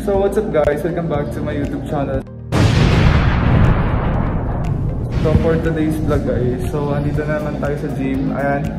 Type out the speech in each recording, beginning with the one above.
So what's up guys, welcome back to my YouTube channel. So for today's vlog guys, so andito na naman tayo sa gym. Ayan,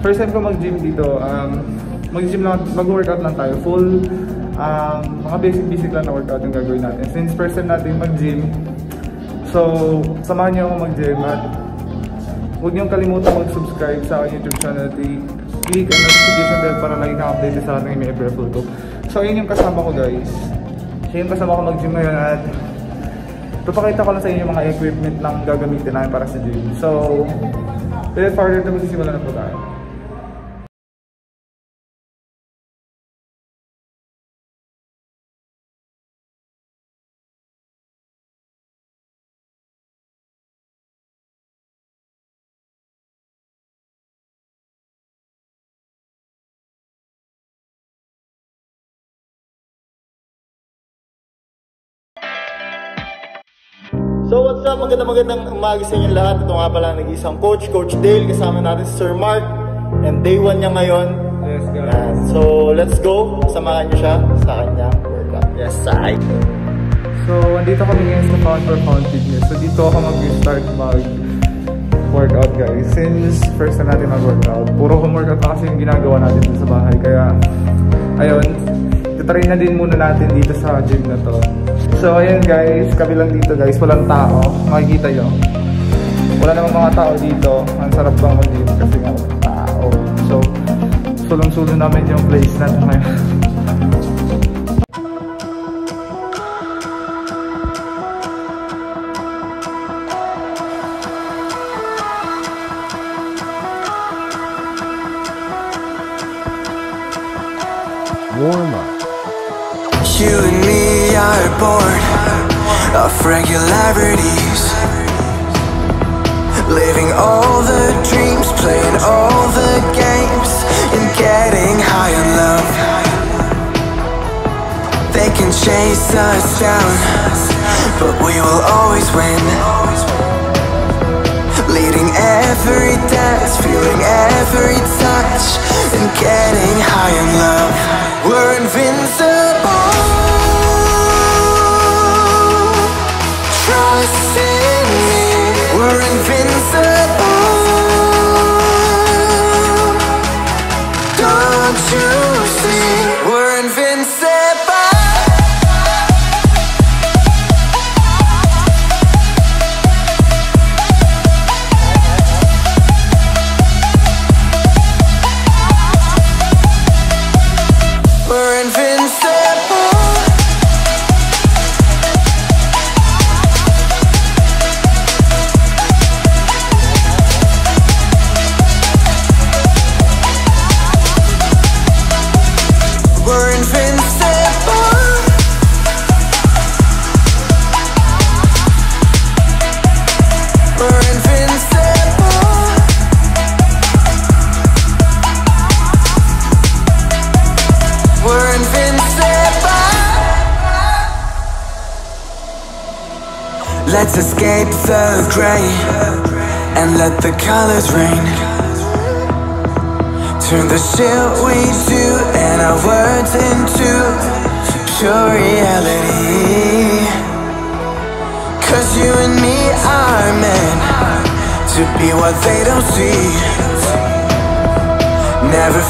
first time ko mag-gym dito. Mag-gym lang, mag-workout lang tayo. Full, mga basic lang na workout yung gagawin natin. Since first time natin mag-gym, so samahan niyo ako mag-gym at huwag niyong kalimutan mag-subscribe sa aking YouTube channel. Click ang notification bell para lagi na-update sa ating may ever-upload ko. So ayun yung kasama ko guys. Siya yung kasama ko mag-gym ngayon at papakita ko lang sa inyo mga equipment lang gagamitin namin para sa gym. So, without further ado, magsisimula na po tayo. So what's up? Magandang umaga sa inyo lahat. Ito nga pala nag-isang coach, Coach Dale. Kasama natin si Sir Mark. And day 1 niya ngayon. Yes guys. So let's go. Samahan niyo siya sa kanyang workout. Yes, I. So andito kami ngayon sa Pound for Pound Fitness. So dito ako mag-start mag-workout guys. Since first time natin mag-workout, puro home workout na kasi yung ginagawa natin sa bahay. Kaya ayun, try na din muna natin dito sa gym na to. So ayan guys, kabilang dito guys, walang tao. Makikita nyo, wala namang mga tao dito. Ang sarap bang mag-gym kasi nga walang tao. So sulong-sulong namin yung place natin ngayon. Warm up. You and me are bored of regularities, living all the dreams, playing all the games, and getting high in love. They can chase us down, but we will always win. Leading every dance, feeling every touch, and getting high in love. We're invincible. Trust in me. We're invincible. Don't you see? We're invincible. We're invincible. We're invincible. We're invincible. We're invincible. Let's escape the gray and let the colors rain. Turn the shit we do and our words into pure reality. 'Cause you and me are meant to be what they don't see. Never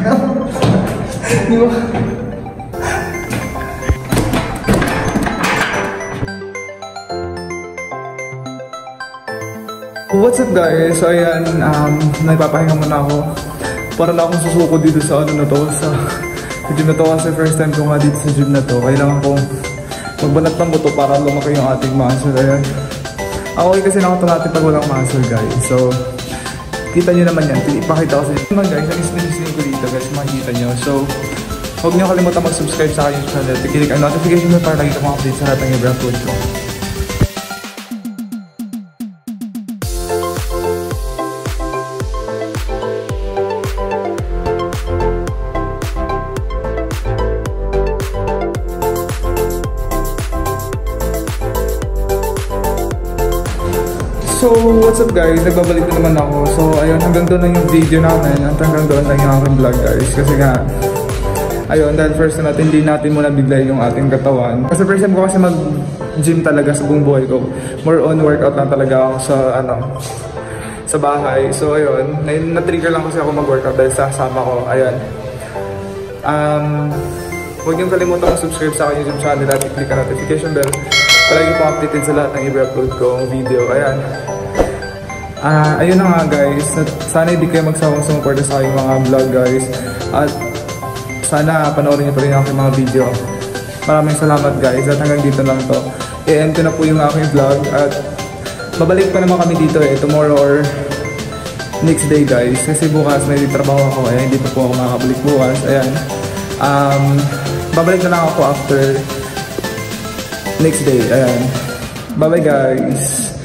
Di ba? What's up guys? So ayan, nagpapahinga muna ako. Para na akong susuko dito sa ano na to, sa gym na to kasi first time ko nga dito sa gym na to. Kailangan kong magbanat ng buto para lumaki yung ating muscle. Ayan. Okay kasi nakita natin pag walang muscle guys. So, kita nyo naman yan. Ipakita ko sa inyo. Naman guys, nag-isling ko dito guys, makikita nyo. So, huwag nyo kalimutan mag-subscribe sa aking channel. Pikilik ang notification mo para lagi ka mga update sa lahat ng ibang upload ko. So, what's up guys? Nagbabalik na naman ako. So, ayun, hanggang doon lang yung video namin. At hanggang doon lang yung aking vlog guys. Kasi nga, ayun, dahil first na natin, hindi natin muna bigla yung ating katawan. Kasi first time ko kasi mag-gym talaga sa buong buhay ko. More on workout lang talaga ako sa, sa bahay. So, ayun, na-trigger lang kasi ako mag-workout dahil sa kasama ko. Ayun. Huwag niyong kalimutan mag-subscribe sa aking YouTube channel at i-click ang notification bell. Palagi po updated sa lahat ng i-upload kong video. Ayan. Ayun na nga guys. Sana hindi kayo magsawang sumuporta sa aking mga vlog guys. At sana panoorin niyo pa rin ang aking mga video. Maraming salamat guys. At hanggang dito lang to. I-end ko na po yung aking vlog. At babalik pa naman kami dito tomorrow or next day guys. Kasi bukas may trabaho ako. Ayan, hindi pa po ako makakabalik bukas. Ayan. Babalik na lang ako after next day. Ayan. Bye bye guys.